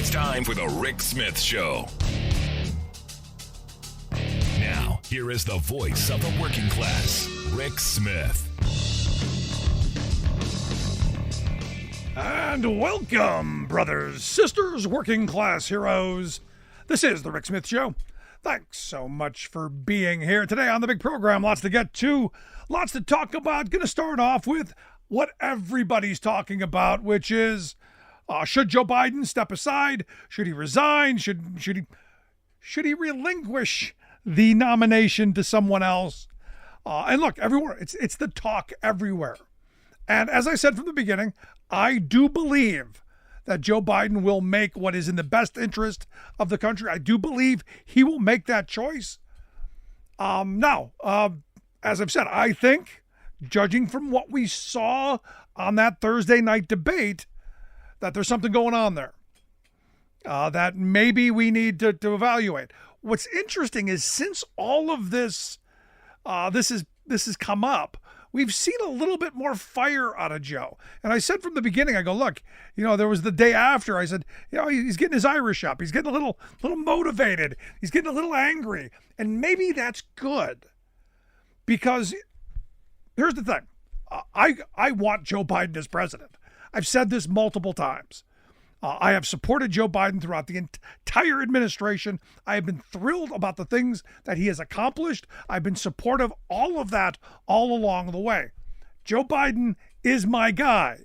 It's time for the Rick Smith Show. Now, here is the voice of the working class, Rick Smith. And welcome, brothers, sisters, working class heroes. This is the Rick Smith Show. Thanks so much for being here today on the big program. Lots to get to, lots to talk about. Going to start off with what everybody's talking about, which is, should Joe Biden step aside? Should he resign? Should he relinquish the nomination to someone else? And look, everywhere, it's the talk everywhere. And as I said from the beginning, I do believe that Joe Biden will make what is in the best interest of the country. I do believe he will make that choice. Now, as I've said, I think, judging from what we saw on that Thursday night debate, that there's something going on there that maybe we need to evaluate. What's interesting is since all of this has come up, we've seen a little bit more fire out of Joe. And I said from the beginning, I go, look, there was the day after, I said, he's getting his Irish up. He's getting a little motivated. He's getting a little angry. And maybe that's good. Because here's the thing. I want Joe Biden as president. I've said this multiple times. I have supported Joe Biden throughout the entire administration. I have been thrilled about the things that he has accomplished. I've been supportive, all of that, all along the way. Joe Biden is my guy.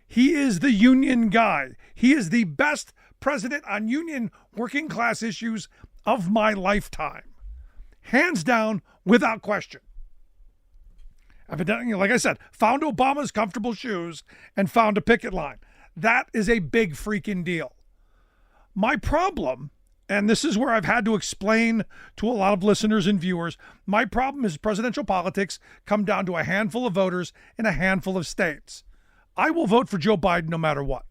He is the union guy. He is the best president on union working class issues of my lifetime. Hands down, without question. Evidently, like I said, found Obama's comfortable shoes and found a picket line. That is a big freaking deal. My problem, and this is where I've had to explain to a lot of listeners and viewers, my problem is presidential politics come down to a handful of voters in a handful of states. I will vote for Joe Biden no matter what.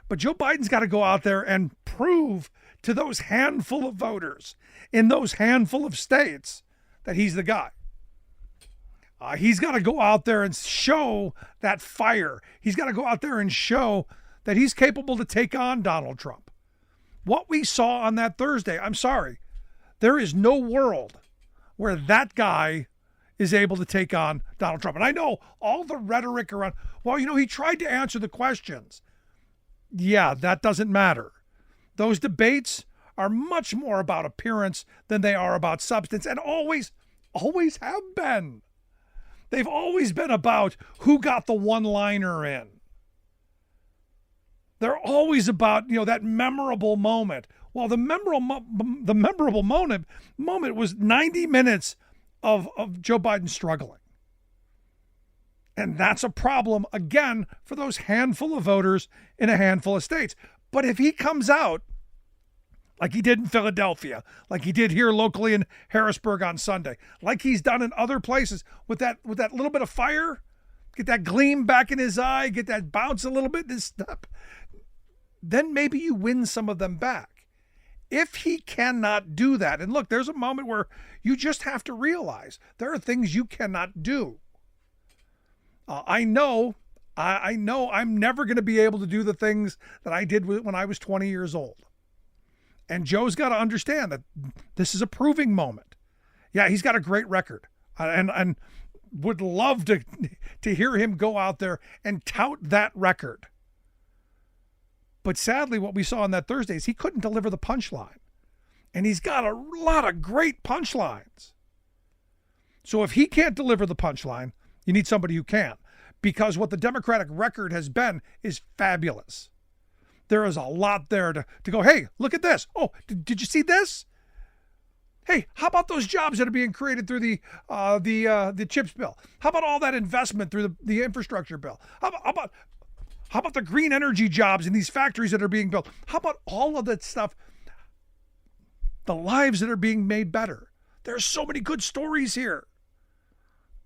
But Joe Biden's got to go out there and prove to those handful of voters in those handful of states that he's the guy. He's got to go out there and show that fire. He's got to go out there and show that he's capable to take on Donald Trump. What we saw on that Thursday, I'm sorry, there is no world where that guy is able to take on Donald Trump. And I know all the rhetoric around, he tried to answer the questions. Yeah, that doesn't matter. Those debates are much more about appearance than they are about substance, and always have been. They've always been about who got the one-liner in. They're always about, that memorable moment. Well, the memorable moment was 90 minutes of Joe Biden struggling. And that's a problem, again, for those handful of voters in a handful of states. But if he comes out like he did in Philadelphia, like he did here locally in Harrisburg on Sunday, like he's done in other places, with that little bit of fire, get that gleam back in his eye, get that bounce a little bit, this step, then maybe you win some of them back. If he cannot do that, and look, there's a moment where you just have to realize there are things you cannot do. I know I'm never going to be able to do the things that I did when I was 20 years old. And Joe's got to understand that this is a proving moment. Yeah, he's got a great record, and would love to hear him go out there and tout that record. But sadly, what we saw on that Thursday is he couldn't deliver the punchline. And he's got a lot of great punchlines. So if he can't deliver the punchline, you need somebody who can. Because what the Democratic record has been is fabulous. There is a lot there to go, hey, look at this. Oh, did you see this? Hey, how about those jobs that are being created through the CHIPS bill? How about all that investment through the infrastructure bill? How about the green energy jobs in these factories that are being built? How about all of that stuff? The lives that are being made better. There's so many good stories here.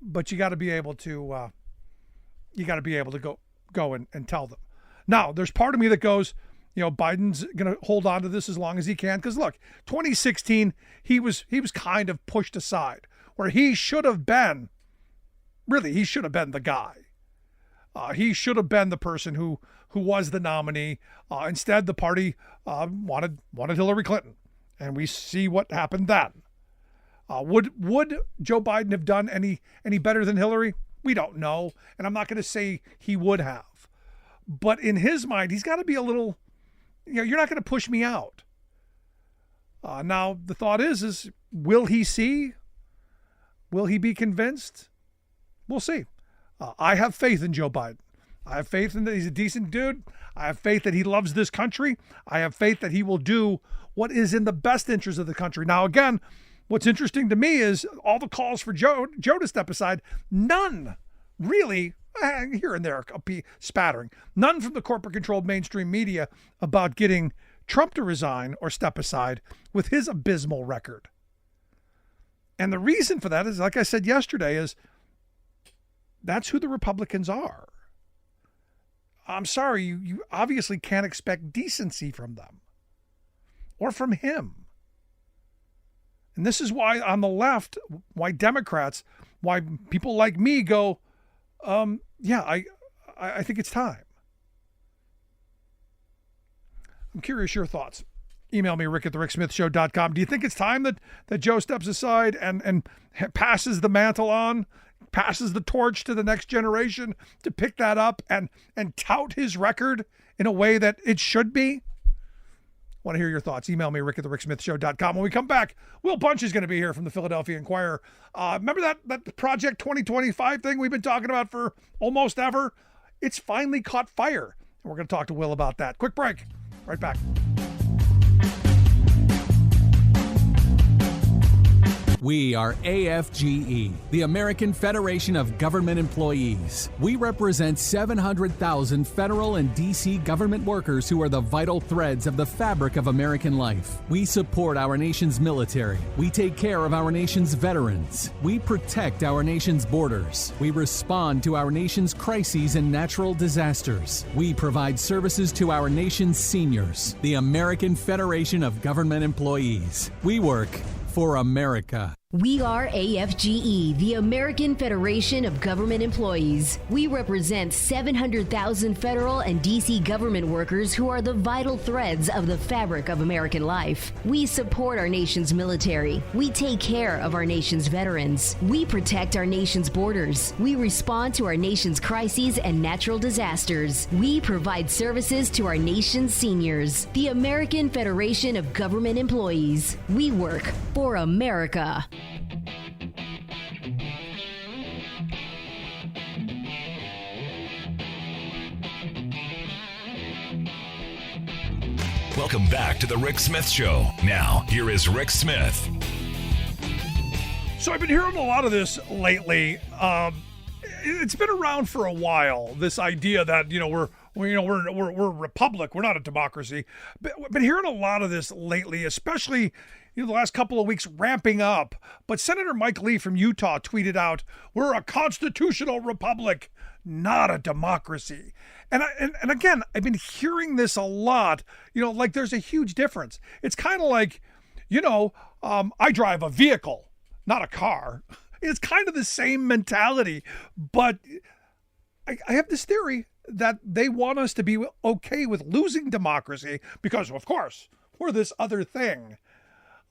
But you got to be able to go and tell them. Now, there's part of me that goes, Biden's going to hold on to this as long as he can. Because look, 2016, he was kind of pushed aside, where he should have been the guy. He should have been the person who who was the nominee. Instead, the party wanted Hillary Clinton, and we see what happened then. Would Joe Biden have done any better than Hillary? We don't know, and I'm not going to say he would have. But in his mind, he's got to be a little, you're not going to push me out. Now, the thought is will he see? Will he be convinced? We'll see. I have faith in Joe Biden. I have faith in that he's a decent dude. I have faith that he loves this country. I have faith that he will do what is in the best interest of the country. Now, again, what's interesting to me is all the calls for Joe to step aside, none really, here and there, a spattering, none from the corporate-controlled mainstream media about getting Trump to resign or step aside with his abysmal record. And the reason for that is, like I said yesterday, is that's who the Republicans are. I'm sorry, you obviously can't expect decency from them or from him. And this is why on the left, why Democrats, why people like me go, I think it's time. I'm curious your thoughts. Email me, rick@thericksmithshow.com. Do you think it's time that Joe steps aside and passes the mantle on, passes the torch to the next generation to pick that up and tout his record in a way that it should be? I want to hear your thoughts. Email me, rick@thericksmithshow.com. When we come back, Will Bunch is going to be here from the Philadelphia Inquirer. Remember that Project 2025 thing we've been talking about for almost ever? It's finally caught fire. And we're going to talk to Will about that. Quick break. Right back. We are AFGE, the American Federation of Government Employees. We represent 700,000 federal and D.C. government workers who are the vital threads of the fabric of American life. We support our nation's military. We take care of our nation's veterans. We protect our nation's borders. We respond to our nation's crises and natural disasters. We provide services to our nation's seniors. The American Federation of Government Employees. We work for America. We are AFGE, the American Federation of Government Employees. We represent 700,000 federal and D.C. government workers who are the vital threads of the fabric of American life. We support our nation's military. We take care of our nation's veterans. We protect our nation's borders. We respond to our nation's crises and natural disasters. We provide services to our nation's seniors. The American Federation of Government Employees. We work for America. Welcome back to the Rick Smith Show. Now, here is Rick Smith. So I've been hearing a lot of this lately. It's been around for a while. This idea that we're a republic, we're not a democracy. But I've been hearing a lot of this lately, especially the last couple of weeks ramping up. But Senator Mike Lee from Utah tweeted out, "We're a constitutional republic, not a democracy." And again, I've been hearing this a lot. Like there's a huge difference. It's kind of like, I drive a vehicle, not a car. It's kind of the same mentality. But I have this theory that they want us to be okay with losing democracy because, of course, we're this other thing.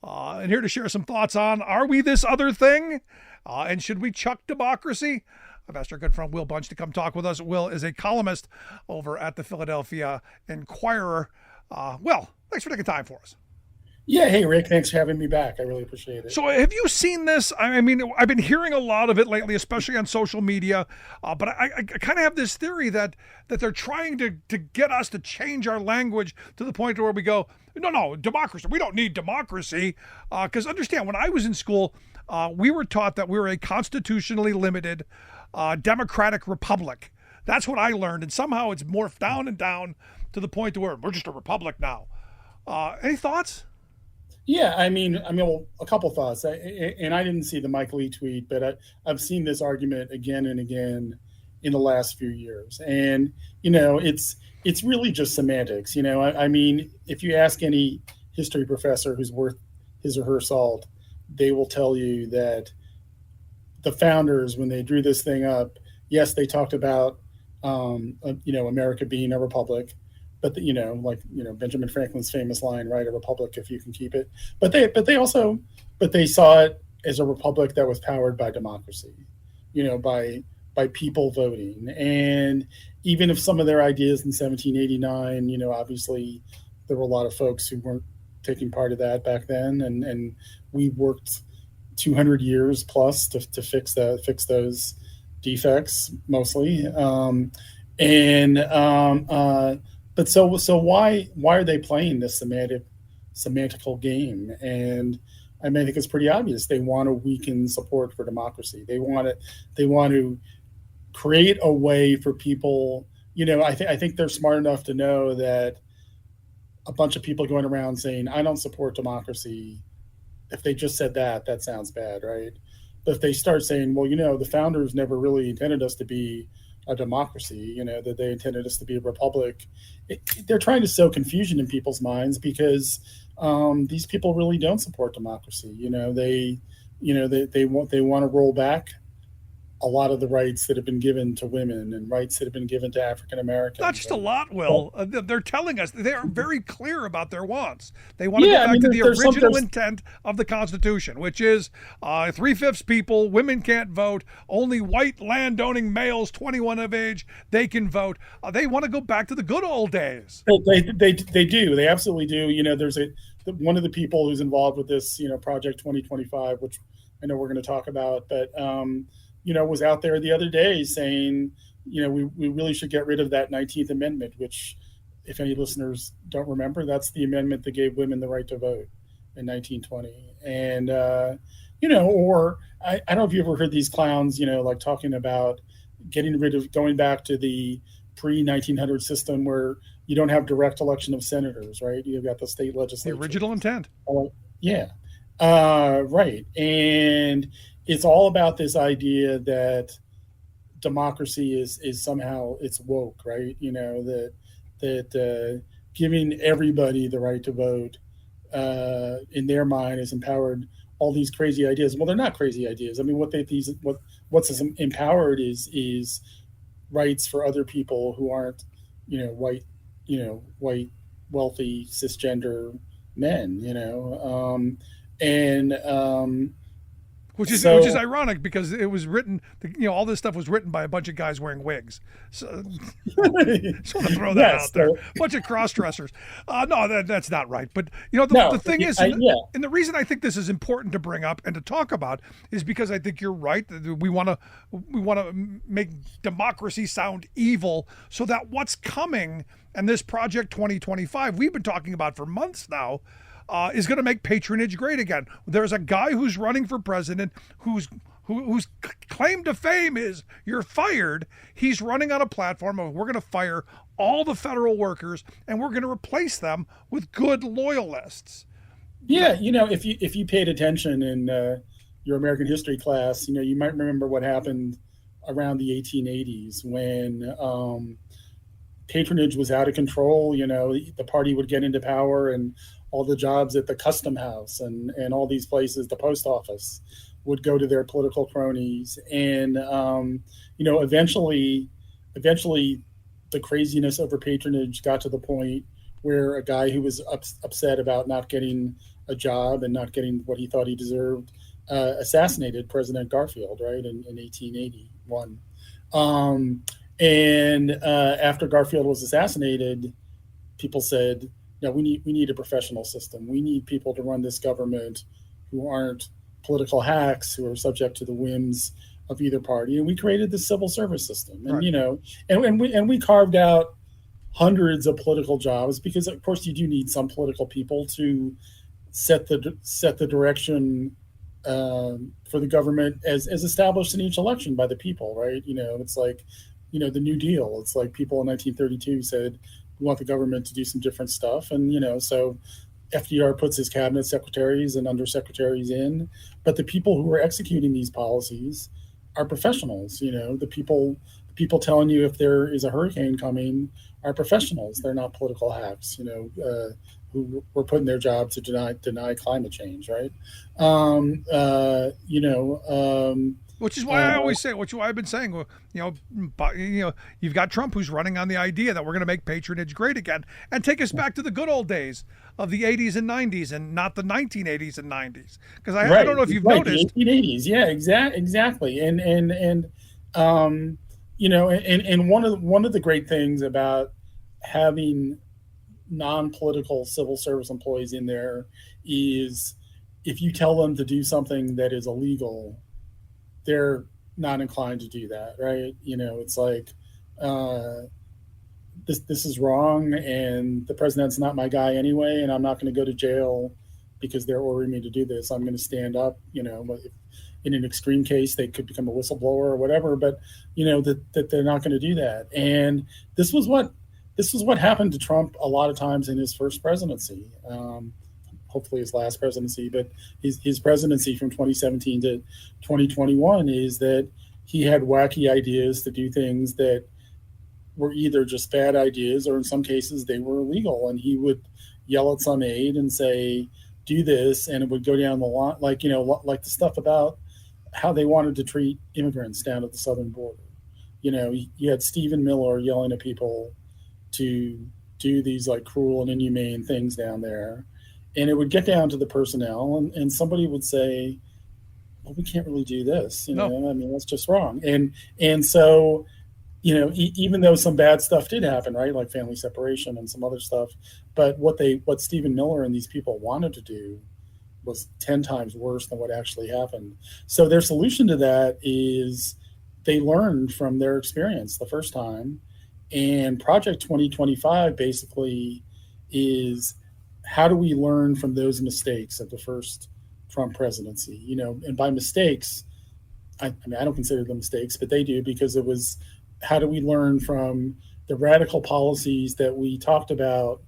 And here to share some thoughts on, are we this other thing? And should we chuck democracy? I've asked our good friend Will Bunch to come talk with us. Will is a columnist over at the Philadelphia Inquirer. Will, thanks for taking time for us. Yeah, hey, Rick, thanks for having me back. I really appreciate it. So have you seen this? I mean, I've been hearing a lot of it lately, especially on social media. But I kind of have this theory that they're trying to get us to change our language to the point where we go, no, democracy. We don't need democracy. Because understand, when I was in school, we were taught that we were a constitutionally limited democratic republic. That's what I learned. And somehow it's morphed down and down to the point to where we're just a republic now. Any thoughts? Yeah, I mean, well, a couple thoughts. And I didn't see the Mike Lee tweet, but I've seen this argument again and again in the last few years. And, it's really just semantics. I mean, if you ask any history professor who's worth his or her salt, they will tell you that the founders, when they drew this thing up, yes, they talked about America being a republic. But Benjamin Franklin's famous line, right? A republic if you can keep it. But they saw it as a republic that was powered by democracy, by people voting. And even if some of their ideas in 1789, obviously there were a lot of folks who weren't taking part of that back then, and we worked 200 years plus to fix those defects mostly. But so why are they playing this semantical game? And I think it's pretty obvious. They want to weaken support for democracy. They want to create a way for people. I think they're smart enough to know that a bunch of people going around saying, "I don't support democracy." If they just said that sounds bad, right? But if they start saying, "Well, the founders never really intended us to be a democracy, that they intended us to be a republic," they're trying to sow confusion in people's minds because these people really don't support democracy. They want to roll back a lot of the rights that have been given to women and rights that have been given to African Americans. Not just a lot, Will. They're telling us they are very clear about their wants. They want to go back to the original intent of the Constitution, which is 3/5 people, women can't vote, only white landowning males 21 of age, they can vote. They want to go back to the good old days. They do. They absolutely do. There's one of the people who's involved with this, Project 2025, which I know we're going to talk about, but was out there the other day saying, we really should get rid of that 19th Amendment, which, if any listeners don't remember, that's the amendment that gave women the right to vote in 1920. And, or I don't know if you ever heard these clowns, like talking about going back to the pre-1900 system where you don't have direct election of senators, right? You've got the state legislature. The original intent. Yeah. Right. And it's all about this idea that democracy is somehow it's woke, right? That giving everybody the right to vote in their mind has empowered all these crazy ideas. Well, they're not crazy ideas. What's empowered is rights for other people who aren't, white, wealthy, cisgender men, Which is ironic because it was written, all this stuff was written by a bunch of guys wearing wigs. So just want to throw that out there. A bunch of cross-dressers. No, that's not right. But, the thing is, and the reason I think this is important to bring up and to talk about is because I think you're right. We want to make democracy sound evil so that what's coming and this Project 2025 we've been talking about for months now, is going to make patronage great again. There's a guy who's running for president whose claim to fame is you're fired. He's running on a platform of we're going to fire all the federal workers and we're going to replace them with good loyalists. Yeah, if you paid attention in your American history class, you might remember what happened around the 1880s when patronage was out of control. The party would get into power and all the jobs at the custom house and all these places, the post office, would go to their political cronies. And, eventually the craziness over patronage got to the point where a guy who was upset about not getting a job and not getting what he thought he deserved assassinated President Garfield, right, in 1881. After Garfield was assassinated, people said, "No, we need a professional system. We need people to run this government who aren't political hacks who are subject to the whims of either party." And we created the civil service system, and we carved out hundreds of political jobs because, of course, you do need some political people to set the direction for the government as established in each election by the people, right? It's like, the New Deal. It's like people in 1932 said, we want the government to do some different stuff. And, so FDR puts his cabinet secretaries and undersecretaries in, but the people who are executing these policies are professionals. The people telling you if there is a hurricane coming are professionals. They're not political hacks, who were put in their job to deny climate change. Right. Which is why I always say, which is why I've been saying, you've got Trump who's running on the idea that we're going to make patronage great again and take us back to the good old days of the 80s and 90s and not the 1980s and 90s. Because I don't know if you've noticed. The 1880s, yeah, exactly. And one of the great things about having non-political civil service employees in there is if you tell them to do something that is illegal, they're not inclined to do that, right? It's like this is wrong, and the president's not my guy anyway, and I'm not going to go to jail because they're ordering me to do this. I'm going to stand up. In an extreme case, they could become a whistleblower or whatever, but that they're not going to do that. And this was what happened to Trump a lot of times in his first presidency. Hopefully his last presidency, but his presidency from 2017 to 2021 is that he had wacky ideas to do things that were either just bad ideas or in some cases they were illegal. And he would yell at some aide and say, do this, and it would go down the line, like the stuff about how they wanted to treat immigrants down at the southern border. You had Stephen Miller yelling at people to do these like cruel and inhumane things down there. And it would get down to the personnel, and somebody would say, well, we can't really do this. No. I mean, that's just wrong. And so, even though some bad stuff did happen, right, like family separation and some other stuff, but what Stephen Miller and these people wanted to do was 10 times worse than what actually happened. So their solution to that is they learned from their experience the first time. And Project 2025 basically is, how do we learn from those mistakes of the first Trump presidency? And by mistakes, I don't consider them mistakes, but they do, because it was, how do we learn from the radical policies that we talked about,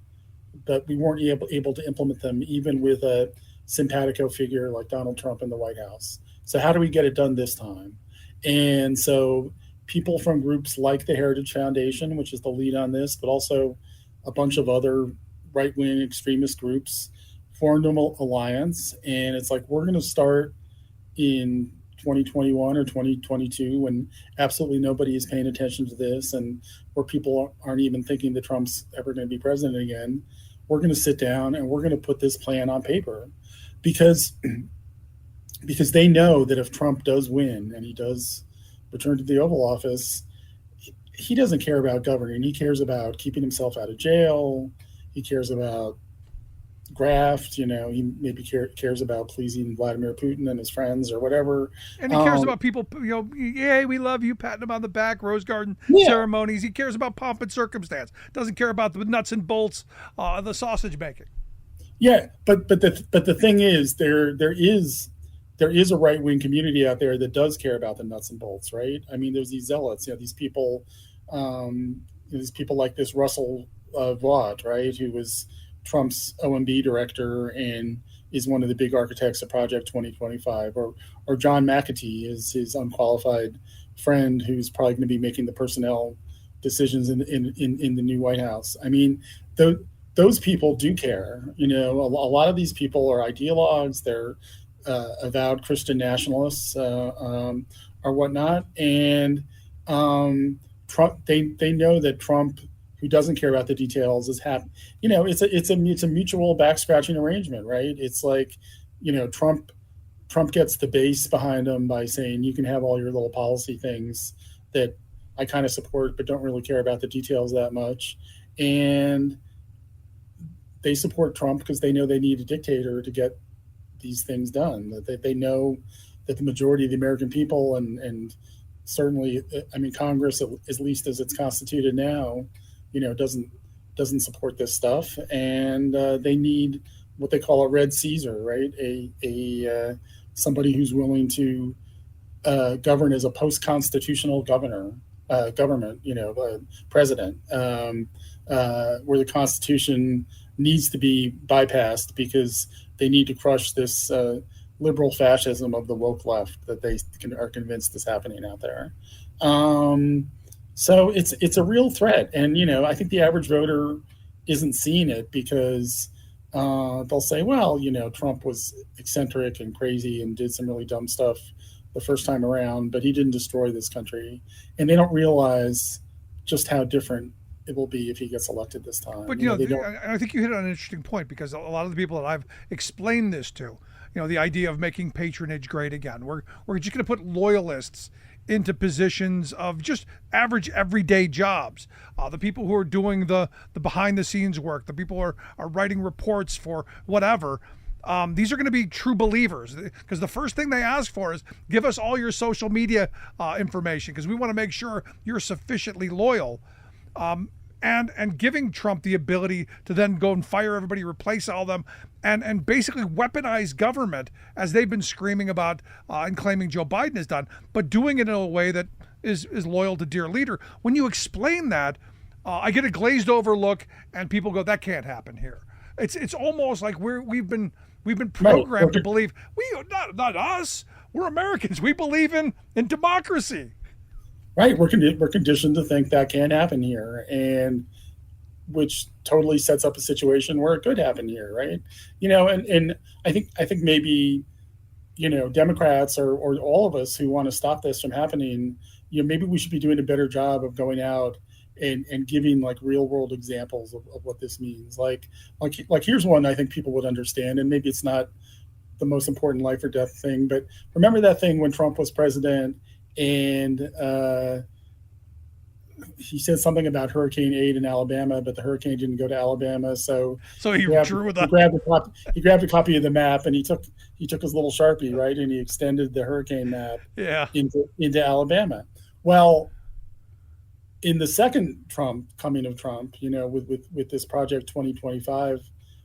but we weren't able to implement them even with a simpatico figure like Donald Trump in the White House? So how do we get it done this time? And so people from groups like the Heritage Foundation, which is the lead on this, but also a bunch of other right-wing extremist groups formed an alliance. And it's like, we're going to start in 2021 or 2022 when absolutely nobody is paying attention to this, and where people aren't even thinking that Trump's ever going to be president again. We're going to sit down and we're going to put this plan on paper, because they know that if Trump does win and he does return to the Oval Office, he doesn't care about governing. He cares about keeping himself out of jail. He cares about graft. He maybe cares about pleasing Vladimir Putin and his friends or whatever. And he cares about people, yay, we love you, patting him on the back, Rose Garden ceremonies. He cares about pomp and circumstance. Doesn't care about the nuts and bolts, the sausage making. Yeah, but the thing is, there is a right-wing community out there that does care about the nuts and bolts, right? I mean, there's these zealots, these people like this Russell Vought, right, who was Trump's OMB director and is one of the big architects of Project 2025, or John McAtee is his unqualified friend who's probably going to be making the personnel decisions in the new White House. I mean, those people do care. A lot of these people are ideologues. They're avowed Christian nationalists or whatnot, and Trump. They know that Trump, who doesn't care about the details, is happy. It's a mutual back scratching arrangement, right? It's like, Trump gets the base behind him by saying, you can have all your little policy things that I kind of support, but don't really care about the details that much. And they support Trump because they know they need a dictator to get these things done. That they know that the majority of the American people and certainly, Congress, at least as it's constituted now, doesn't support this stuff, and they need what they call a red Caesar, right? A somebody who's willing to govern as a post-constitutional government, president, where the Constitution needs to be bypassed because they need to crush this liberal fascism of the woke left that they are convinced is happening out there. So it's a real threat. And, I think the average voter isn't seeing it because they'll say, well, Trump was eccentric and crazy and did some really dumb stuff the first time around, but he didn't destroy this country. And they don't realize just how different it will be if he gets elected this time. But I think you hit on an interesting point, because a lot of the people that I've explained this to, the idea of making patronage great again. We're just going to put loyalists into positions of just average everyday jobs. The people who are doing the behind the scenes work, the people who are writing reports for whatever. These are going to be true believers, because the first thing they ask for is give us all your social media information, because we want to make sure you're sufficiently loyal. And giving Trump the ability to then go and fire everybody, replace all of them, and basically weaponize government, as they've been screaming about and claiming Joe Biden has done, but doing it in a way that is loyal to dear leader. When you explain that, I get a glazed over look, and people go, that can't happen here. It's almost like we've been programmed to believe not us. We're Americans. We believe in democracy. Right, we're conditioned to think that can happen here, and which totally sets up a situation where it could happen here, right? And I think maybe, Democrats or all of us who want to stop this from happening, maybe we should be doing a better job of going out and giving like real world examples of what this means. Like here's one I think people would understand, and maybe it's not the most important life or death thing, but remember that thing when Trump was president, and he said something about Hurricane Aid in Alabama, but the hurricane didn't go to Alabama. So he grabbed a copy of the map, and he took his little Sharpie, right, and he extended the hurricane map into Alabama. Well, in the second coming of Trump, with this Project 2025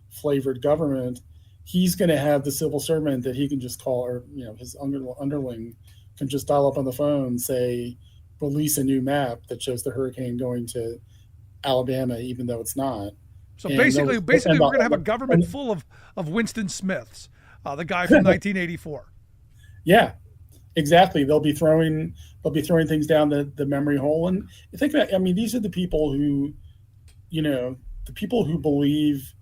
flavored government, he's going to have the civil servant that he can just call, or his underling can just dial up on the phone, say, release a new map that shows the hurricane going to Alabama, even though it's not. So basically, we're going to have a government full of Winston Smiths, the guy from 1984. Yeah, exactly. They'll be throwing things down the memory hole. And think about, these are the people who, believe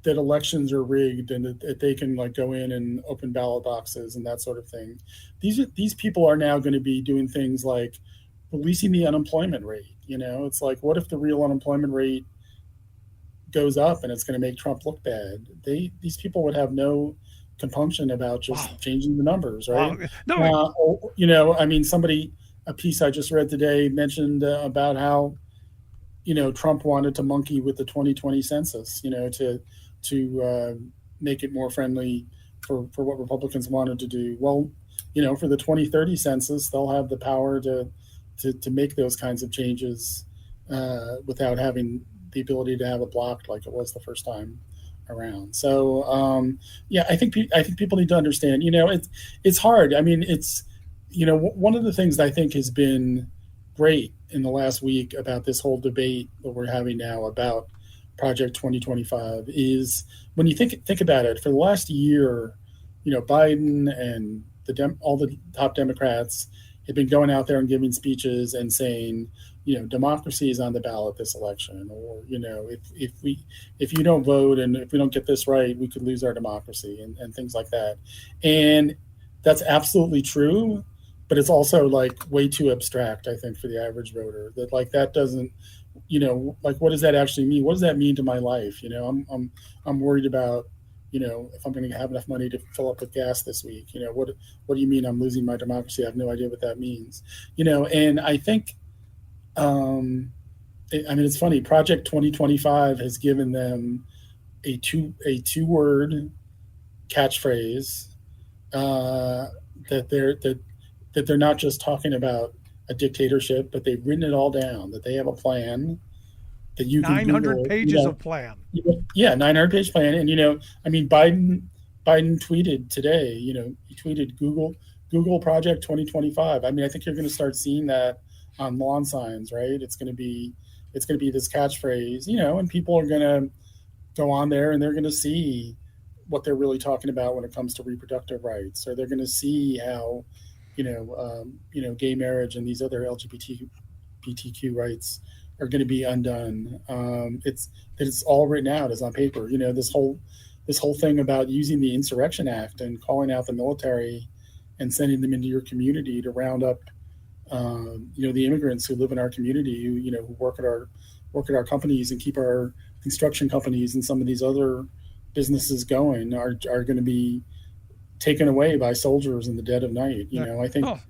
that elections are rigged and that they can like go in and open ballot boxes and that sort of thing. These people are now going to be doing things like releasing the unemployment rate. It's like, what if the real unemployment rate goes up and it's going to make Trump look bad? These people would have no compunction about just changing the numbers, right? Wow. No. A piece I just read today mentioned about how Trump wanted to monkey with the 2020 census, to make it more friendly for what Republicans wanted to do. Well, for the 2030 census, they'll have the power to make those kinds of changes without having the ability to have it blocked like it was the first time around. So, I think people need to understand. It's hard. One of the things that I think has been great in the last week about this whole debate that we're having now about Project 2025 is when you think about it, for the last year, Biden and all the top Democrats have been going out there and giving speeches and saying, democracy is on the ballot this election, or, if you don't vote and if we don't get this right, we could lose our democracy and things like that. And that's absolutely true. But it's also like way too abstract, I think, for the average voter. That like that doesn't, what does that actually mean? What does that mean to my life? I'm worried about, if I'm going to have enough money to fill up with gas this week. What do you mean I'm losing my democracy? I have no idea what that means. And I think, it's funny. Project 2025 has given them a two-word catchphrase that they're not just talking about a dictatorship, but they've written it all down, that they have a plan that you can 900 pages of plan. Yeah, 900-page plan. And, Biden tweeted today, he tweeted Google Project 2025. I think you're going to start seeing that on lawn signs, right? It's going to be this catchphrase, and people are going to go on there and they're going to see what they're really talking about when it comes to reproductive rights, or they're going to see how, gay marriage and these other LGBTQ rights are going to be undone. It's all written out as on paper. This whole thing about using the Insurrection Act and calling out the military and sending them into your community to round up, the immigrants who live in our community, who work at our companies and keep our construction companies and some of these other businesses going, are going to be taken away by soldiers in the dead of night. I think. Oh.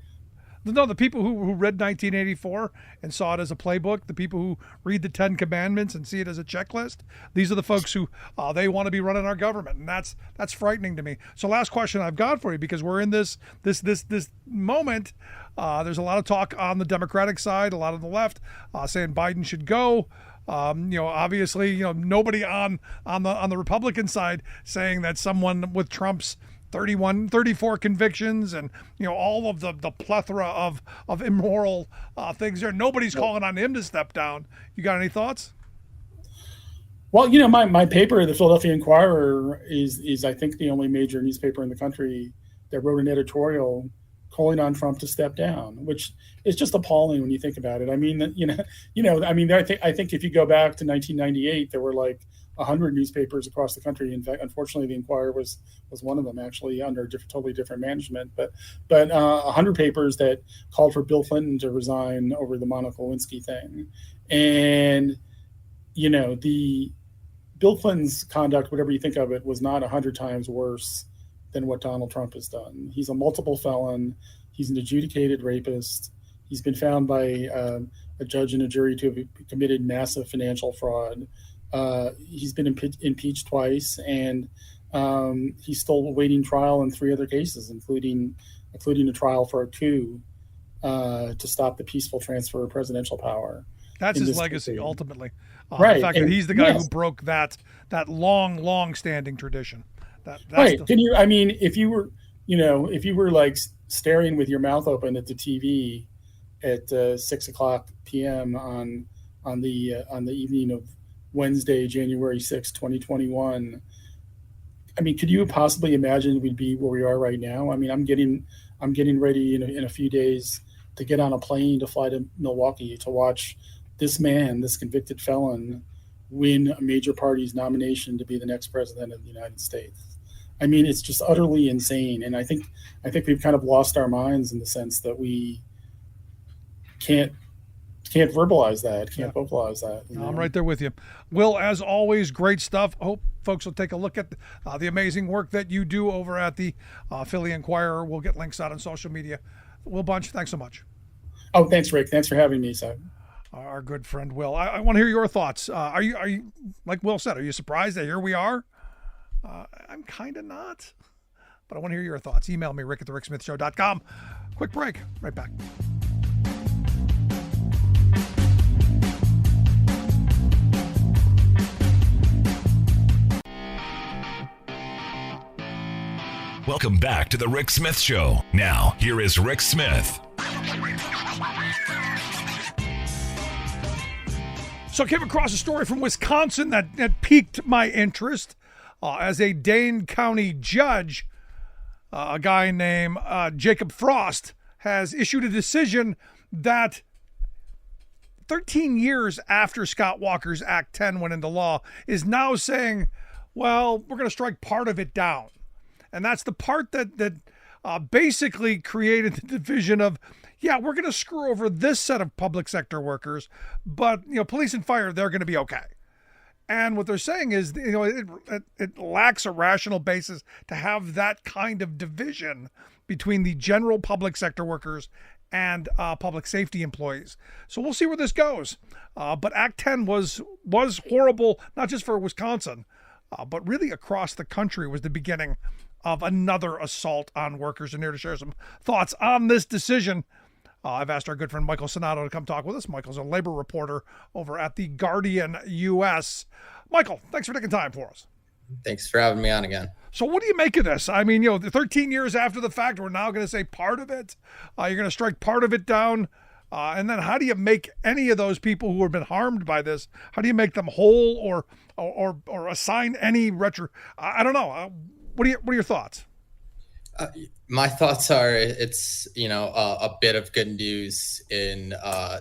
No, the people who read 1984 and saw it as a playbook, the people who read the 10 Commandments and see it as a checklist, these are the folks who they want to be running our government, and that's frightening to me. So, last question I've got for you, because we're in this moment. There's a lot of talk on the Democratic side, a lot of the left saying Biden should go. Obviously, nobody on the Republican side saying that someone with Trump's 34 convictions and all of the plethora of immoral things there. Nobody's calling on him to step down. You got any thoughts? Well, my paper, the Philadelphia Inquirer, is I think the only major newspaper in the country that wrote an editorial calling on Trump to step down, which is just appalling when you think about it. I mean, I think if you go back to 1998, there were like 100 newspapers across the country. In fact, unfortunately, the Inquirer was one of them, actually under totally different management. But 100 papers that called for Bill Clinton to resign over the Monica Lewinsky thing, and the Bill Clinton's conduct, whatever you think of it, was not 100 times worse than what Donald Trump has done. He's a multiple felon. He's an adjudicated rapist. He's been found by a judge and a jury to have committed massive financial fraud. He's been impeached twice, and he's still awaiting trial in 3 other cases, including a trial for a coup to stop the peaceful transfer of presidential power. That's his legacy, ultimately. Right. The fact that he's the guy who broke that long standing tradition. That's right. Can you? I mean, if you were like staring with your mouth open at the TV at 6:00 p.m. on the evening of Wednesday, January 6, 2021. I mean, could you possibly imagine we'd be where we are right now? I mean, I'm getting ready in a few days to get on a plane to fly to Milwaukee to watch this man, this convicted felon, win a major party's nomination to be the next president of the United States. I mean, it's just utterly insane. And I think we've kind of lost our minds in the sense that we can't verbalize that, vocalize that. I'm right there with you. Will, as always, great stuff. Hope folks will take a look at the amazing work that you do over at the Philly Inquirer. We'll get links out on social media. Will Bunch, thanks so much. Oh, thanks, Rick. Thanks for having me, sir. Our good friend Will. I want to hear your thoughts. Are you, like Will said, are you surprised that here we are? I'm kind of not, but I want to hear your thoughts. Email me, rick@thericksmithshow.com. Quick break. Right back. Welcome back to the Rick Smith Show. Now, here is Rick Smith. So I came across a story from Wisconsin that piqued my interest. As a Dane County judge, a guy named Jacob Frost has issued a decision that 13 years after Scott Walker's Act 10 went into law is now saying, well, we're going to strike part of it down. And that's the part that basically created the division of, we're going to screw over this set of public sector workers, but police and fire, they're going to be okay. And what they're saying is, it lacks a rational basis to have that kind of division between the general public sector workers and public safety employees. So we'll see where this goes. But Act 10 was horrible, not just for Wisconsin, but really across the country. Was the beginning of another assault on workers. And here to share some thoughts on this decision, I've asked our good friend Michael Sainato to come talk with us. Michael's a labor reporter over at the Guardian US. Michael, thanks for taking time for us. Thanks for having me on again. So what do you make of this? I mean, 13 years after the fact, we're now going to say part of it. You're going to strike part of it down. And then how do you make any of those people who have been harmed by this, how do you make them whole or assign any I don't know. What are your thoughts? My thoughts are it's, a bit of good news in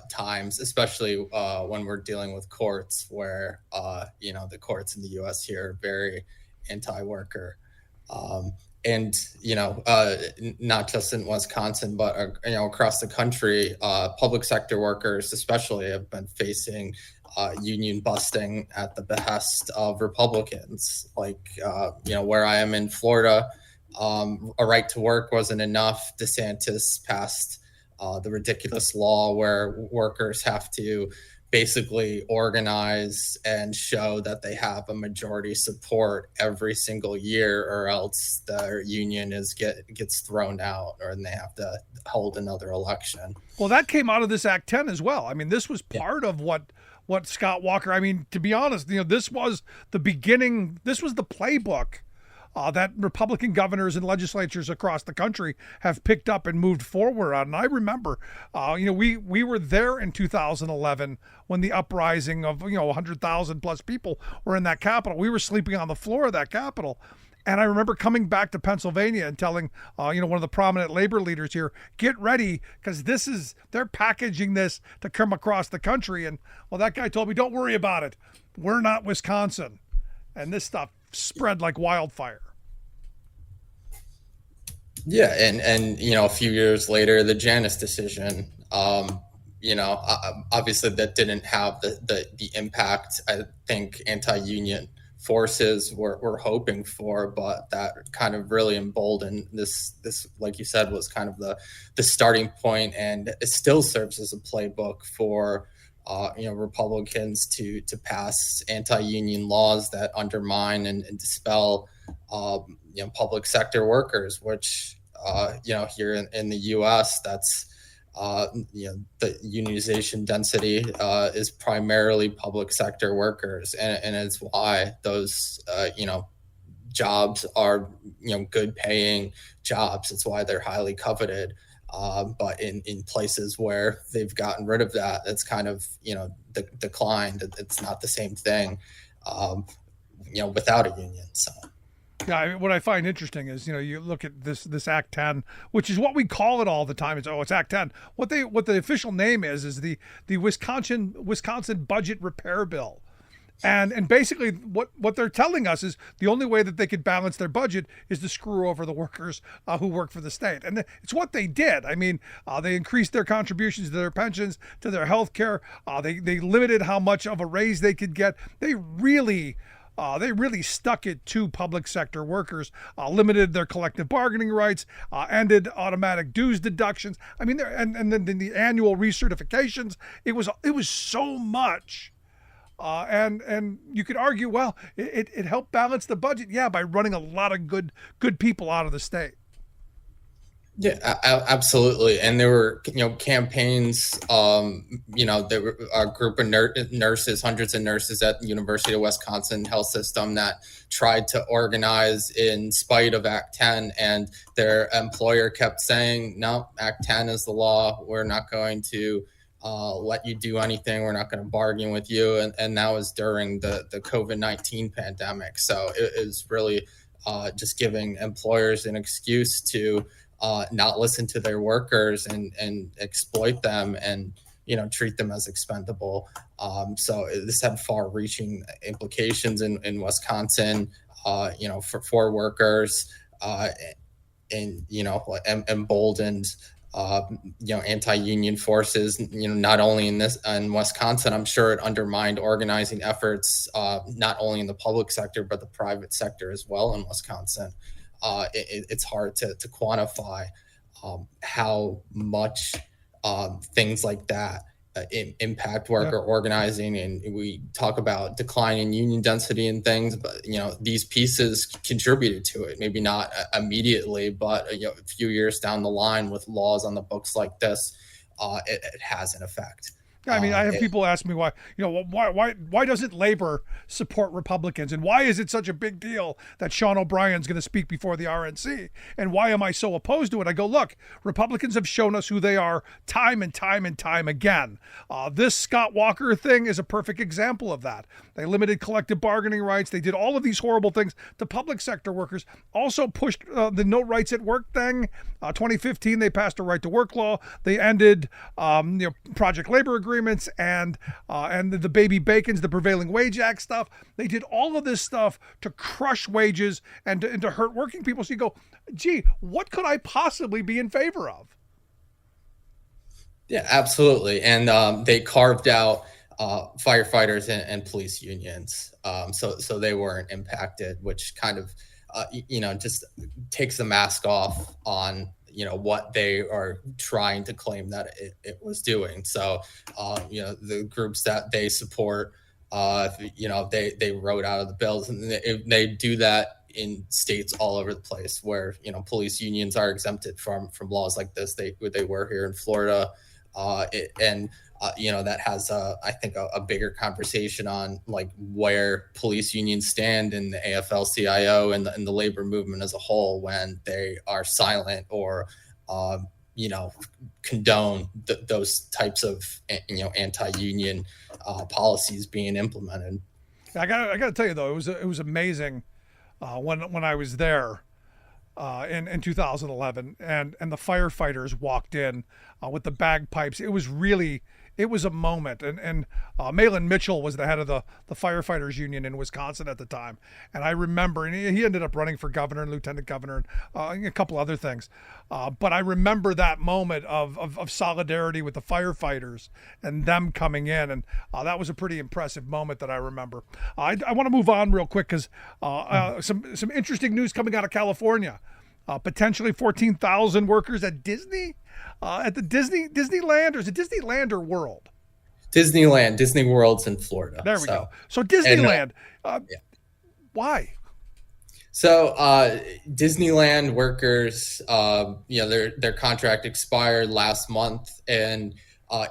times, especially when we're dealing with courts where, the courts in the U.S. here are very anti-worker. And, not just in Wisconsin, but, across the country, public sector workers especially have been facing union busting at the behest of Republicans. Like, where I am in Florida, a right to work wasn't enough. DeSantis passed the ridiculous law where workers have to basically organize and show that they have a majority support every single year, or else their union gets thrown out, or they have to hold another election. Well, that came out of this Act 10 as well. I mean, this was part of what Scott Walker, I mean, to be honest, this was the beginning, this was the playbook that Republican governors and legislatures across the country have picked up and moved forward on. And I remember, we were there in 2011 when the uprising of 100,000 plus people were in that Capitol. We were sleeping on the floor of that Capitol. And I remember coming back to Pennsylvania and telling, one of the prominent labor leaders here, get ready, because they're packaging this to come across the country. And well, that guy told me, don't worry about it. We're not Wisconsin. And this stuff spread like wildfire. Yeah, and a few years later, the Janus decision. Obviously that didn't have the impact I think anti-union forces were hoping for, but that kind of really emboldened this, like you said, was kind of the starting point, and it still serves as a playbook for Republicans to pass anti-union laws that undermine and dispel public sector workers, which here in the U.S. that's the unionization density is primarily public sector workers, and it's why those jobs are good paying jobs. It's why they're highly coveted. But in places where they've gotten rid of that, it's kind of declined. It's not the same thing without a union. So. Yeah, I mean, what I find interesting is, you look at this Act 10, which is what we call it all the time. It's Act 10. What the official name is the Wisconsin Budget Repair Bill. And basically what they're telling us is the only way that they could balance their budget is to screw over the workers who work for the state. And it's what they did. I mean, they increased their contributions to their pensions, to their health care. They limited how much of a raise they could get. They really stuck it to public sector workers, limited their collective bargaining rights, ended automatic dues deductions. I mean, and then the annual recertifications. It was so much, and you could argue, well, it helped balance the budget, yeah, by running a lot of good people out of the state. Yeah, absolutely. And there were, campaigns, there were a group of nurses, hundreds of nurses at the University of Wisconsin health system that tried to organize in spite of Act 10. And their employer kept saying, no, Act 10 is the law. We're not going to let you do anything. We're not going to bargain with you. And that was during the COVID-19 pandemic. So it is really just giving employers an excuse to not listen to their workers and exploit them and, treat them as expendable. So this had far-reaching implications in Wisconsin, for workers, and, emboldened, anti-union forces, not only in Wisconsin. I'm sure it undermined organizing efforts, not only in the public sector, but the private sector as well in Wisconsin. It's hard to quantify how much things like that impact worker organizing. And we talk about decline in union density and things, but these pieces contributed to it. Maybe not immediately, but a few years down the line with laws on the books like this, it has an effect. I mean, I have people ask me why doesn't labor support Republicans, and why is it such a big deal that Sean O'Brien's going to speak before the RNC, and why am I so opposed to it? I go, look, Republicans have shown us who they are time and time and time again. This Scott Walker thing is a perfect example of that. They limited collective bargaining rights. They did all of these horrible things to public sector workers. Also pushed the no rights at work thing. 2015, they passed a right to work law. They ended project labor agreements. agreements and the baby bacons, the Prevailing Wage Act stuff. They did all of this stuff to crush wages and to hurt working people. So you go, gee, what could I possibly be in favor of? Yeah, absolutely. And they carved out firefighters and police unions, so they weren't impacted, which kind of just takes the mask off on what they are trying to claim that it was doing. So the groups that they support, they wrote out of the bills, and they do that in states all over the place where police unions are exempted from laws like this. They were here in Florida. That has I think a bigger conversation on like where police unions stand in the AFL-CIO and the labor movement as a whole when they are silent or condone those types of anti-union policies being implemented. I got to tell you though, it was amazing when I was there. In 2011, and the firefighters walked in with the bagpipes. It was a moment. And Malin Mitchell was the head of the firefighters union in Wisconsin at the time. And I remember, and he ended up running for governor and lieutenant governor and a couple other things. But I remember that moment of solidarity with the firefighters and them coming in. And that was a pretty impressive moment that I remember. I want to move on real quick because some interesting news coming out of California. Potentially 14,000 workers at Disney, at the Disneyland, or is it Disneyland or World? Disneyland, Disney World's in Florida. There we go. So Disneyland, why? So Disneyland workers, their contract expired last month, and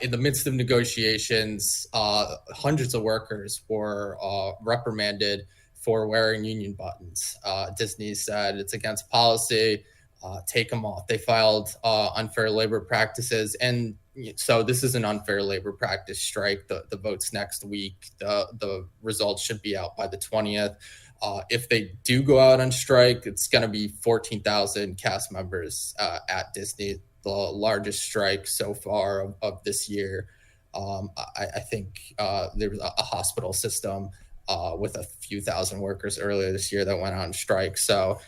in the midst of negotiations, hundreds of workers were reprimanded for wearing union buttons. Disney said it's against policy, take them off. They filed unfair labor practices. And so this is an unfair labor practice strike. The vote's next week. The results should be out by the 20th. If they do go out on strike, it's going to be 14,000 cast members at Disney, the largest strike so far of this year. I think there was a hospital system with a few thousand workers earlier this year that went on strike. So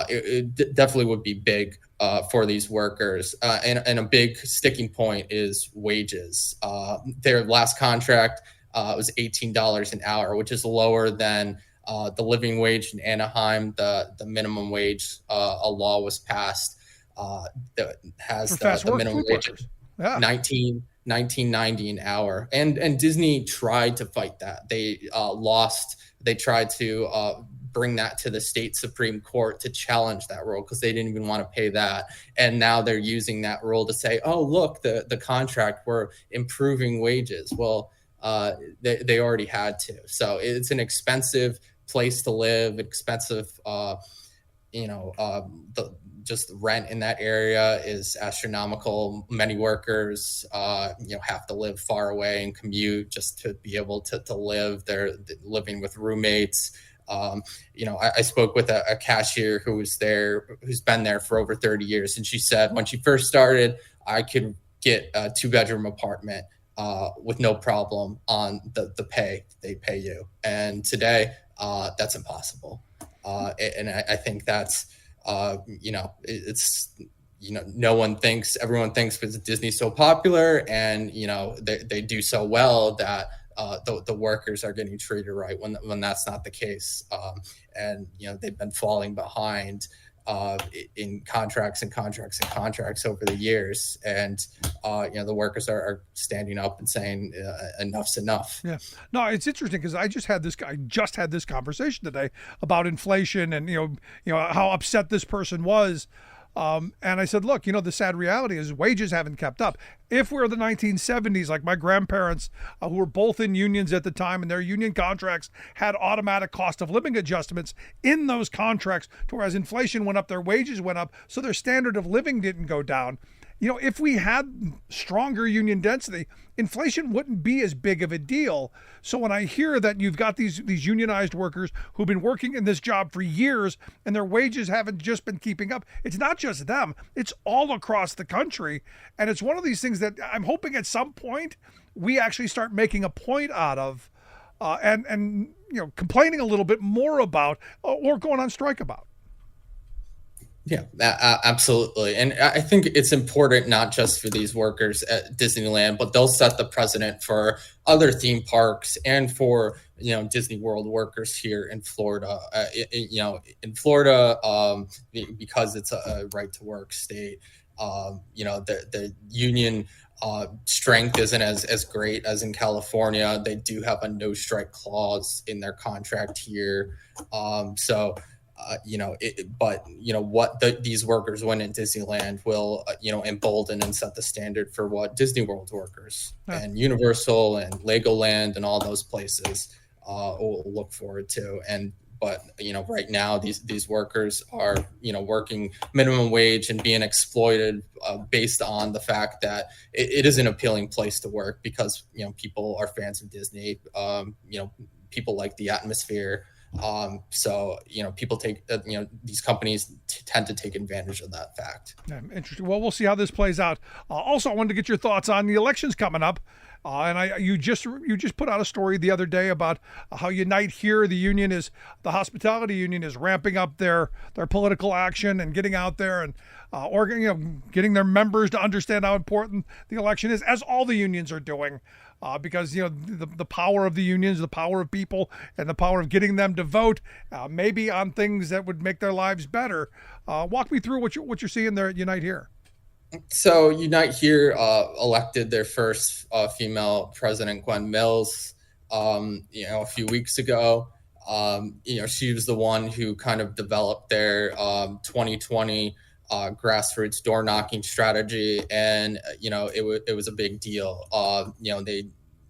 it definitely would be big for these workers. And a big sticking point is wages. Their last contract was $18 an hour, which is lower than the living wage in Anaheim. The minimum wage, a law was passed that has the minimum wage of $19.90 an hour. And Disney tried to fight that. They lost. They tried to bring that to the state Supreme Court to challenge that rule because they didn't even want to pay that. And now they're using that rule to say, oh, look, the contract, we're improving wages. Well, they already had to. So it's an expensive place to live, expensive, just rent in that area is astronomical. Many workers, have to live far away and commute just to be able to live. They're living with roommates. I spoke with a cashier who's been there for over 30 years. And she said when she first started, I could get a 2-bedroom apartment with no problem on the pay they pay you. And today that's impossible. And I think that's, everyone thinks because Disney's so popular and, they do so well that the workers are getting treated right when that's not the case. They've been falling behind in contracts over the years. And, the workers are standing up and saying enough's enough. Yeah. No, it's interesting because I just had this conversation today about inflation and, how upset this person was. And I said, look, the sad reality is wages haven't kept up. If we're the 1970s, like my grandparents, who were both in unions at the time, and their union contracts had automatic cost of living adjustments in those contracts, to where as inflation went up, their wages went up, so their standard of living didn't go down. if we had stronger union density, inflation wouldn't be as big of a deal. So when I hear that you've got these unionized workers who've been working in this job for years and their wages haven't just been keeping up, it's not just them, it's all across the country. And it's one of these things that I'm hoping at some point we actually start making a point out of and complaining a little bit more about or going on strike about. Yeah, absolutely. And I think it's important not just for these workers at Disneyland, but they'll set the precedent for other theme parks and for, Disney World workers here in Florida. Because it's a right to work state, the union strength isn't as great as in California. They do have a no strike clause in their contract here. These workers win at Disneyland will, embolden and set the standard for what Disney World workers and Universal and Legoland and all those places will look forward to. But right now these workers are, working minimum wage and being exploited based on the fact that it is an appealing place to work because, people are fans of Disney. People like the atmosphere. People take, these companies tend to take advantage of that fact. Yeah, interesting. Well, we'll see how this plays out. Also, I wanted to get your thoughts on the elections coming up. You just put out a story the other day about how Unite Here, the hospitality union, is ramping up their political action and getting out there and getting their members to understand how important the election is, as all the unions are doing. Because the power of the unions, the power of people, and the power of getting them to vote, maybe on things that would make their lives better. Walk me through what you're seeing there at Unite Here. So Unite Here elected their first female president, Gwen Mills, a few weeks ago. She was the one who kind of developed their 2020 grassroots door knocking strategy, and it was a big deal.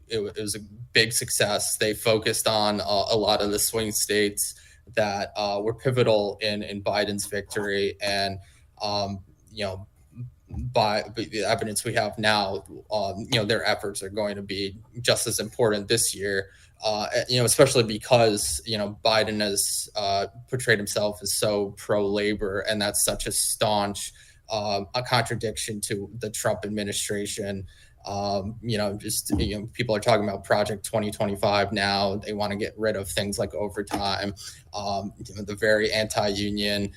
It was a big success. They focused on a lot of the swing states that were pivotal in Biden's victory, and by the evidence we have now, their efforts are going to be just as important this year. Especially because, Biden has portrayed himself as so pro-labor, and that's such a staunch a contradiction to the Trump administration. People are talking about Project 2025 now. They want to get rid of things like overtime, the very anti-union.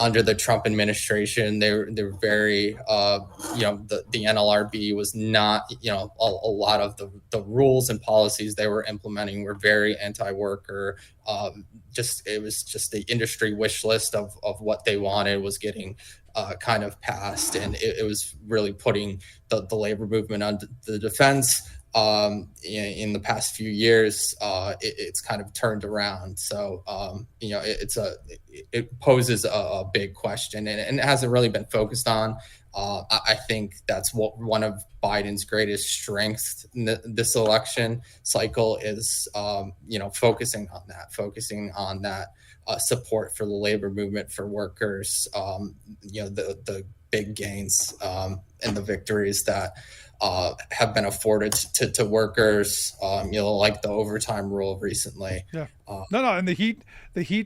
Under the Trump administration, they're very, the NLRB was not, a lot of the rules and policies they were implementing were very anti-worker. It was just the industry wish list of what they wanted was getting kind of passed, and it was really putting the labor movement on the defense. In the past few years, it's kind of turned around. So, it poses a big question, and it hasn't really been focused on. I think that's one of Biden's greatest strengths in this election cycle is, focusing on that support for the labor movement, for workers, the big gains and the victories that have been afforded to workers, like the overtime rule recently. Yeah. And the heat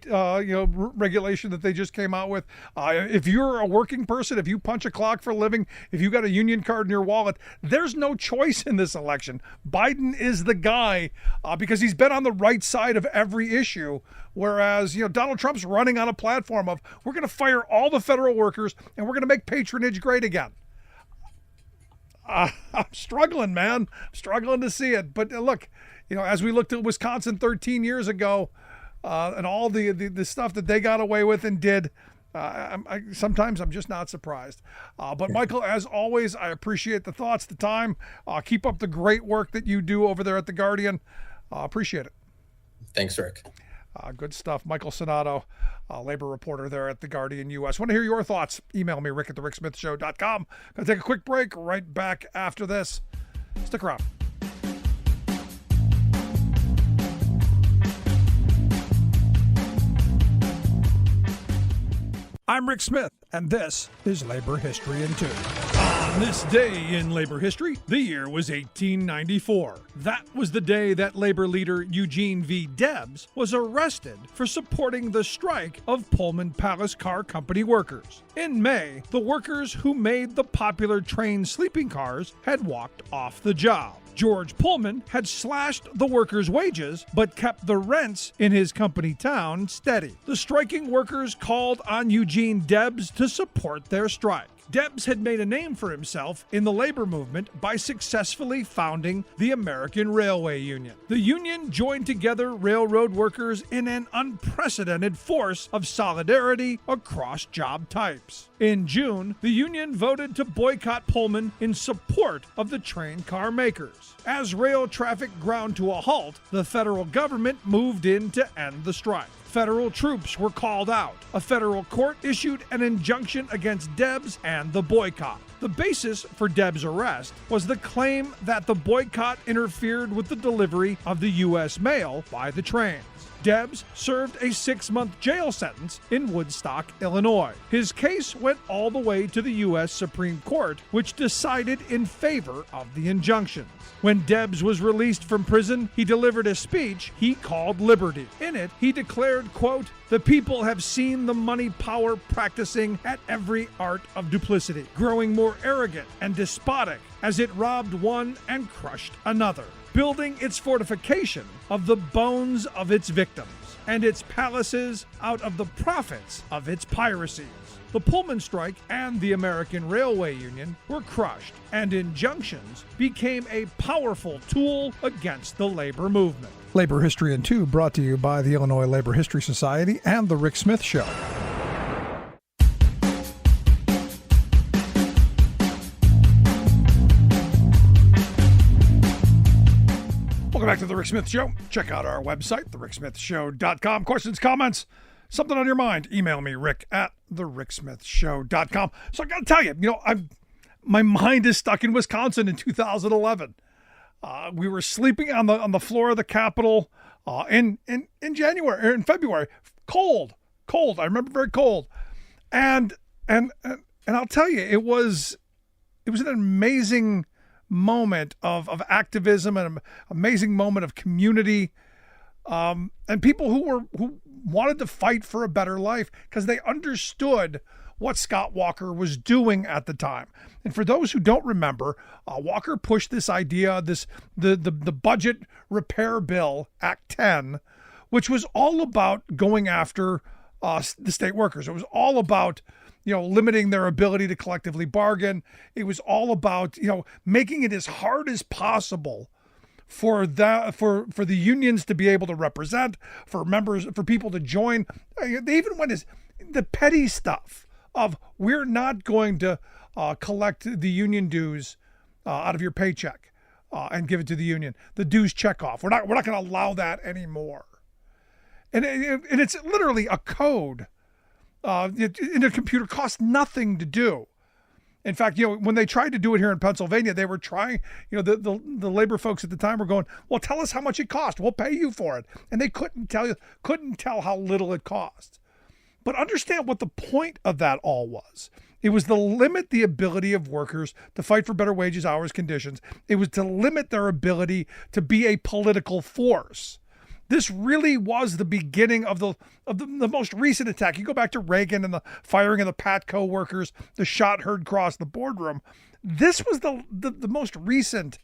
regulation that they just came out with. If you're a working person, if you punch a clock for a living, if you got a union card in your wallet, there's no choice in this election. Biden is the guy because he's been on the right side of every issue. Whereas, Donald Trump's running on a platform of, we're going to fire all the federal workers and we're going to make patronage great again. I'm struggling, man. I'm struggling to see it. But look, as we looked at Wisconsin 13 years ago and all the stuff that they got away with and did, sometimes I'm just not surprised. But Michael, as always, I appreciate the thoughts, the time. Keep up the great work that you do over there at The Guardian. Appreciate it. Thanks, Rick. Good stuff. Michael Sainato, labor reporter there at The Guardian U.S. Want to hear your thoughts? Email me, rick@thericksmithshow.com. Going to take a quick break. Right back after this. Stick around. I'm Rick Smith, And this is Labor History in 2. On this day in labor history, the year was 1894. That was the day that labor leader Eugene V. Debs was arrested for supporting the strike of Pullman Palace Car Company workers. In May, the workers who made the popular train sleeping cars had walked off the job. George Pullman had slashed the workers' wages, but kept the rents in his company town steady. The striking workers called on Eugene Debs to support their strike. Debs had made a name for himself in the labor movement by successfully founding the American Railway Union. The union joined together railroad workers in an unprecedented force of solidarity across job types. In June, the union voted to boycott Pullman in support of the train car makers. As rail traffic ground to a halt, the federal government moved in to end the strike. Federal troops were called out. A federal court issued an injunction against Debs and the boycott. The basis for Debs' arrest was the claim that the boycott interfered with the delivery of the U.S. mail by the trains. Debs served a 6-month jail sentence in Woodstock, Illinois. His case went all the way to the U.S. Supreme Court, which decided in favor of the injunctions. When Debs was released from prison, he delivered a speech he called Liberty. In it, he declared, quote, "The people have seen the money power practicing at every art of duplicity, growing more arrogant and despotic as it robbed one and crushed another, building its fortification of the bones of its victims, and its palaces out of the profits of its piracies." The Pullman strike and the American Railway Union were crushed, and injunctions became a powerful tool against the labor movement. Labor History in 2 brought to you by the Illinois Labor History Society and The Rick Smith Show. Welcome back to The Rick Smith Show. Check out our website, thericksmithshow.com. Questions, comments, something on your mind, email me, rick@thericksmithshow.com. So I got to tell you, my mind is stuck in Wisconsin in 2011. We were sleeping on the floor of the Capitol in January or in February. Cold. I remember very cold. And I'll tell you, it was an amazing moment of activism and an amazing moment of community, and people who wanted to fight for a better life because they understood what Scott Walker was doing at the time. And for those who don't remember, Walker pushed this idea, the Budget Repair Bill, Act 10, which was all about going after the state workers. It was all about limiting their ability to collectively bargain. It was all about making it as hard as possible for the unions to be able to represent, for people to join. They even went as the petty stuff of, we're not going to collect the union dues out of your paycheck and give it to the union. The dues check off. We're not going to allow that anymore. And it's literally a code. In a computer, costs nothing to do. In fact, when they tried to do it here in Pennsylvania, they were trying, the labor folks at the time were going, well, tell us how much it cost. We'll pay you for it. And they couldn't tell how little it cost. But understand what the point of that all was. It was to limit the ability of workers to fight for better wages, hours, conditions. It was to limit their ability to be a political force. This really was the beginning of the most recent attack. You go back to Reagan and the firing of the Patco workers, the shot heard cross the boardroom. This was the most recent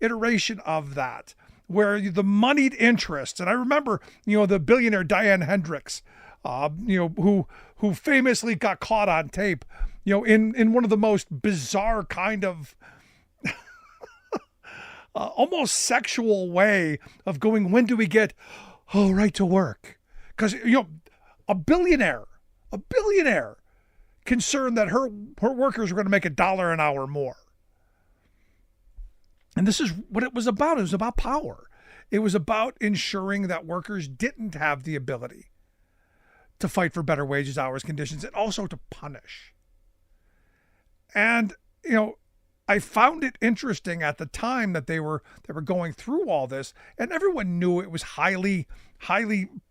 iteration of that, where the moneyed interests. And I remember, the billionaire Diane Hendricks, who famously got caught on tape, in one of the most bizarre kind of almost sexual way of going, when do we get right to work? Because a billionaire concerned that her workers were going to make $1 an hour more. And this is what it was about. It was about power. It was about ensuring that workers didn't have the ability to fight for better wages, hours, conditions, and also to punish. And I found it interesting at the time that they were going through all this, and everyone knew it was highly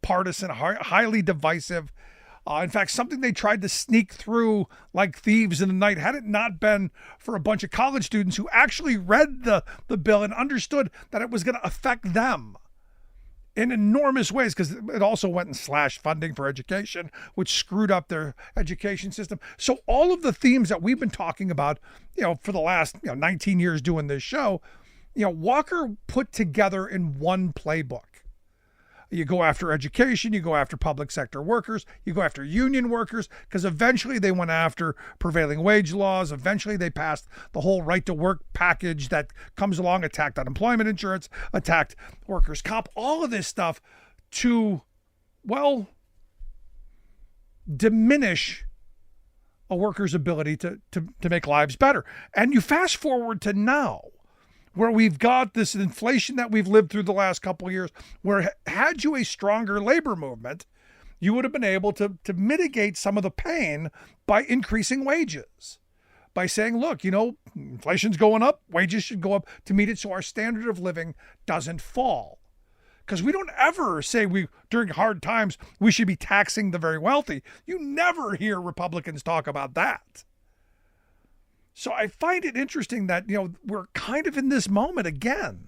partisan, highly divisive. In fact, something they tried to sneak through like thieves in the night, had it not been for a bunch of college students who actually read the bill and understood that it was going to affect them in enormous ways, because it also went and slashed funding for education, which screwed up their education system. So all of the themes that we've been talking about, for the last 19 years doing this show, Walker put together in one playbook. You go after education, you go after public sector workers, you go after union workers, because eventually they went after prevailing wage laws. Eventually they passed the whole right to work package that comes along, attacked unemployment insurance, attacked workers' comp, all of this stuff to, diminish a worker's ability to make lives better. And you fast forward to now, where we've got this inflation that we've lived through the last couple of years, where had you a stronger labor movement, you would have been able to mitigate some of the pain by increasing wages, by saying, look, inflation's going up, wages should go up to meet it so our standard of living doesn't fall. Because we don't ever say during hard times, we should be taxing the very wealthy. You never hear Republicans talk about that. So I find it interesting that, we're kind of in this moment again,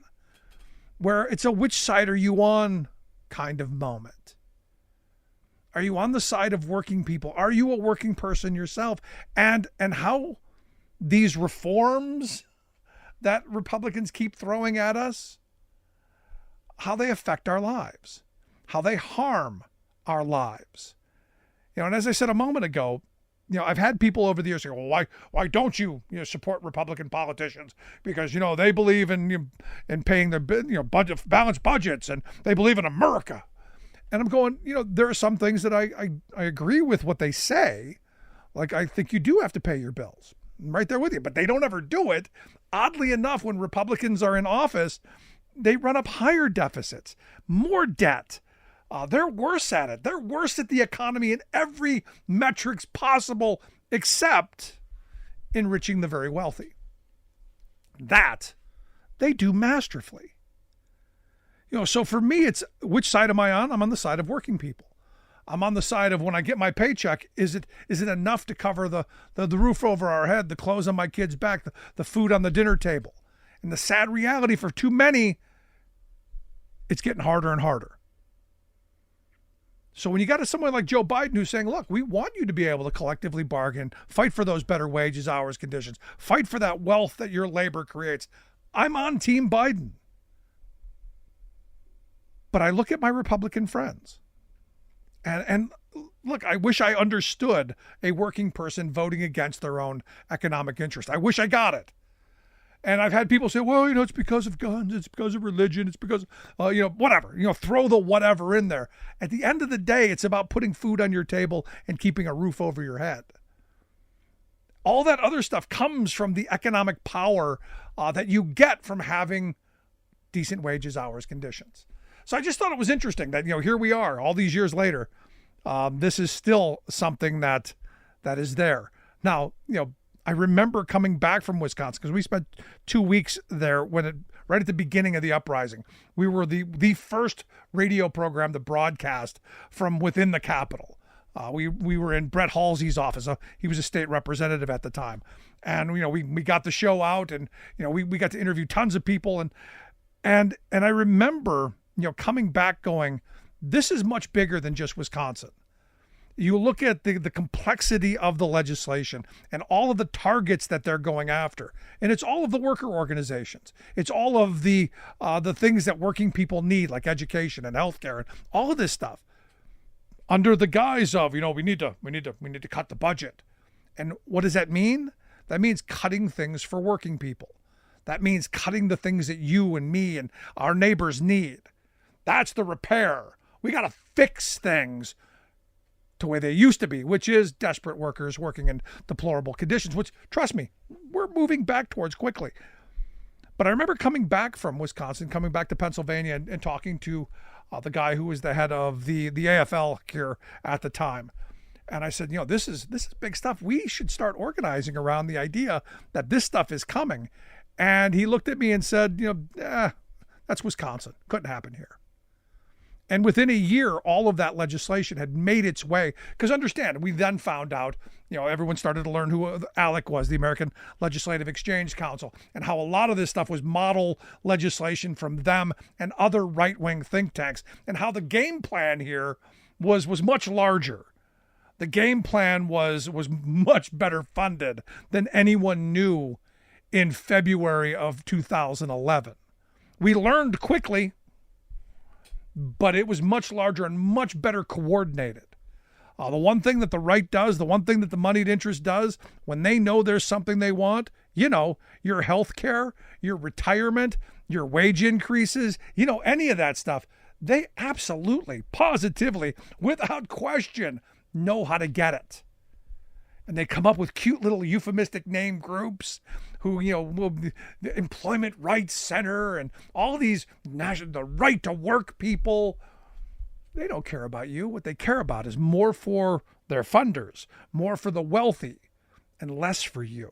where it's a which side are you on kind of moment. Are you on the side of working people? Are you a working person yourself? And how these reforms that Republicans keep throwing at us, how they affect our lives, how they harm our lives. And as I said a moment ago, I've had people over the years say, well, why don't you, support Republican politicians? Because, they believe in paying their, balanced budgets, and they believe in America. And I'm going, there are some things that I agree with what they say. Like, I think you do have to pay your bills. I'm right there with you, but they don't ever do it. Oddly enough, when Republicans are in office, they run up higher deficits, more debt. They're worse at it. They're worse at the economy in every metrics possible, except enriching the very wealthy. That they do masterfully. So for me, it's which side am I on? I'm on the side of working people. I'm on the side of when I get my paycheck, is it enough to cover the roof over our head, the clothes on my kids' back, the food on the dinner table? And the sad reality for too many, it's getting harder and harder. So when you got someone like Joe Biden who's saying, look, we want you to be able to collectively bargain, fight for those better wages, hours, conditions, fight for that wealth that your labor creates, I'm on Team Biden. But I look at my Republican friends and look, I wish I understood a working person voting against their own economic interest. I wish I got it. And I've had people say, well, it's because of guns, it's because of religion, it's because, whatever, throw the whatever in there. At the end of the day, it's about putting food on your table and keeping a roof over your head. All that other stuff comes from the economic power that you get from having decent wages, hours, conditions. So I just thought it was interesting that, here we are all these years later. This is still something that is there. Now, I remember coming back from Wisconsin because we spent 2 weeks there right at the beginning of the uprising. We were the first radio program to broadcast from within the Capitol. We were in Brett Halsey's office. He was a state representative at the time. And, we got the show out and, we got to interview tons of people. And I remember, coming back going, this is much bigger than just Wisconsin. You look at the complexity of the legislation and all of the targets that they're going after. And it's all of the worker organizations. It's all of the things that working people need, like education and healthcare and all of this stuff. Under the guise of, we need to cut the budget. And what does that mean? That means cutting things for working people. That means cutting the things that you and me and our neighbors need. That's the repair. We got to fix things to where they used to be, which is desperate workers working in deplorable conditions, which, trust me, we're moving back towards quickly. But I remember coming back from Wisconsin, coming back to Pennsylvania and talking to the guy who was the head of the AFL here at the time. And I said, this is big stuff. We should start organizing around the idea that this stuff is coming. And he looked at me and said, that's Wisconsin. Couldn't happen here. And within a year, all of that legislation had made its way. Because understand, we then found out, everyone started to learn who ALEC was, the American Legislative Exchange Council, and how a lot of this stuff was model legislation from them and other right-wing think tanks, and how the game plan here was much larger. The game plan was much better funded than anyone knew in February of 2011. We learned quickly, but it was much larger and much better coordinated. The one thing that the right does, the one thing that the moneyed interest does, when they know there's something they want, your health care, your retirement, your wage increases, any of that stuff, they absolutely, positively, without question, know how to get it. And they come up with cute little euphemistic name groups who, will be the Employment Rights Center and all these the right to work people. They don't care about you. What they care about is more for their funders, more for the wealthy, and less for you.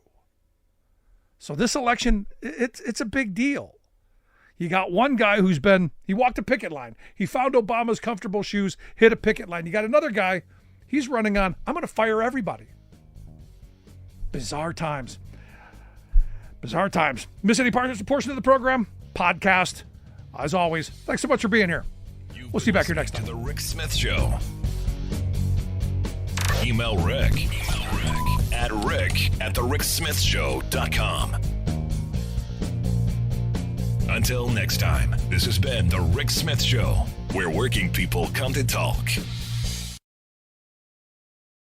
So this election, it's a big deal. You got one guy he walked a picket line. He found Obama's comfortable shoes, hit a picket line. You got another guy, he's running on, I'm going to fire everybody. Bizarre times. Bizarre times. Miss any portion of the program? Podcast. As always, thanks so much for being here. We'll see you back here next time. To the Rick Smith Show. Email Rick at rick@thericksmithshow.com. Until next time, this has been The Rick Smith Show, where working people come to talk.